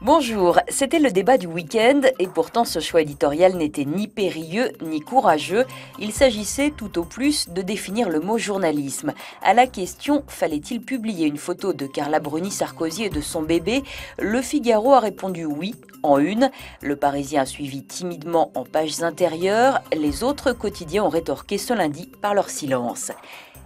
Bonjour, c'était le débat du week-end et pourtant ce choix éditorial n'était ni périlleux ni courageux. Il s'agissait tout au plus de définir le mot journalisme. À la question « Fallait-il publier une photo de Carla Bruni Sarkozy et de son bébé ?», Le Figaro a répondu oui, en une. Le Parisien a suivi timidement en pages intérieures. Les autres quotidiens ont rétorqué ce lundi par leur silence.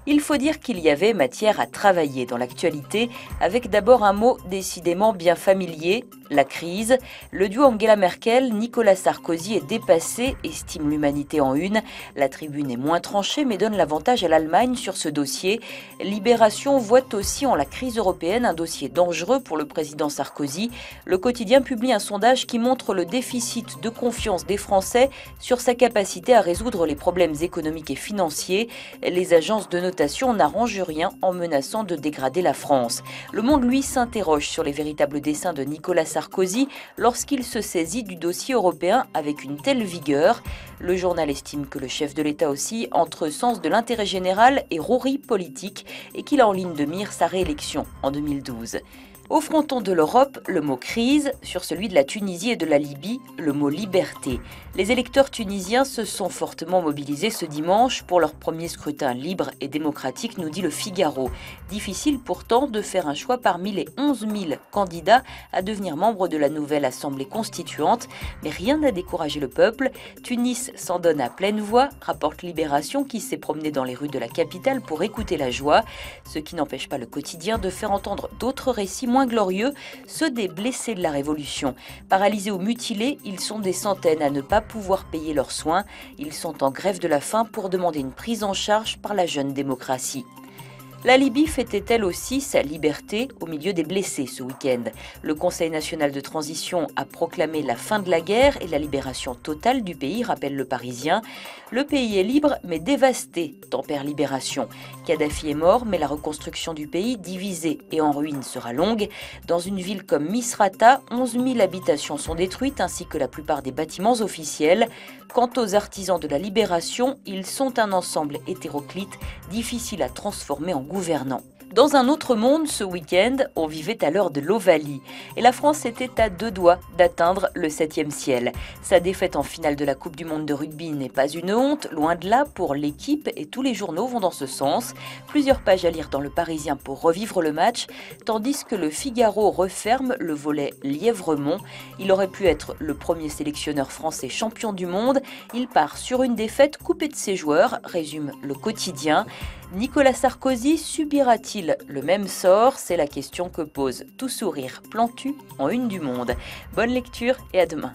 Il faut dire qu'il y avait matière à travailler dans l'actualité, avec d'abord un mot décidément bien familier, la crise. Le duo Angela Merkel-Nicolas Sarkozy est dépassé, estime l'Humanité en une. La tribune est moins tranchée mais donne l'avantage à l'Allemagne sur ce dossier. Libération voit aussi en la crise européenne un dossier dangereux pour le président Sarkozy. Le quotidien publie un sondage qui montre le déficit de confiance des Français sur sa capacité à résoudre les problèmes économiques et financiers. Les agences de notation n'arrange rien en menaçant de dégrader la France. Le Monde, lui, s'interroge sur les véritables desseins de Nicolas Sarkozy lorsqu'il se saisit du dossier européen avec une telle vigueur. Le journal estime que le chef de l'État aussi entre sens de l'intérêt général et rouerie politique et qu'il a en ligne de mire sa réélection en 2012. Au fronton de l'Europe, le mot crise, sur celui de la Tunisie et de la Libye, le mot liberté. Les électeurs tunisiens se sont fortement mobilisés ce dimanche pour leur premier scrutin libre et démocratique, nous dit le Figaro. Difficile pourtant de faire un choix parmi les 11 000 candidats à devenir membres de la nouvelle Assemblée constituante, mais rien n'a découragé le peuple. Tunis s'en donne à pleine voix, rapporte Libération qui s'est promené dans les rues de la capitale pour écouter la joie, ce qui n'empêche pas le quotidien de faire entendre d'autres récits moins glorieux, ceux des blessés de la Révolution. Paralysés ou mutilés, ils sont des centaines à ne pas pouvoir payer leurs soins. Ils sont en grève de la faim pour demander une prise en charge par la jeune démocratie. La Libye fêtait elle aussi sa liberté au milieu des blessés ce week-end. Le Conseil national de transition a proclamé la fin de la guerre et la libération totale du pays, rappelle le Parisien. Le pays est libre mais dévasté, tempère Libération. Kadhafi est mort mais la reconstruction du pays, divisé et en ruine, sera longue. Dans une ville comme Misrata, 11 000 habitations sont détruites ainsi que la plupart des bâtiments officiels. Quant aux artisans de la libération, ils sont un ensemble hétéroclite, difficile à transformer en gouvernant. Dans un autre monde, ce week-end, on vivait à l'heure de l'Ovalie. Et la France était à deux doigts d'atteindre le 7e ciel. Sa défaite en finale de la Coupe du Monde de rugby n'est pas une honte, loin de là pour l'équipe et tous les journaux vont dans ce sens. Plusieurs pages à lire dans le Parisien pour revivre le match, tandis que le Figaro referme le volet Lièvremont. Il aurait pu être le premier sélectionneur français champion du monde. Il part sur une défaite coupée de ses joueurs, résume le quotidien. Nicolas Sarkozy subira-t-il le même sort? C'est la question que pose Tout Sourire Plantu en une du Monde. Bonne lecture et à demain.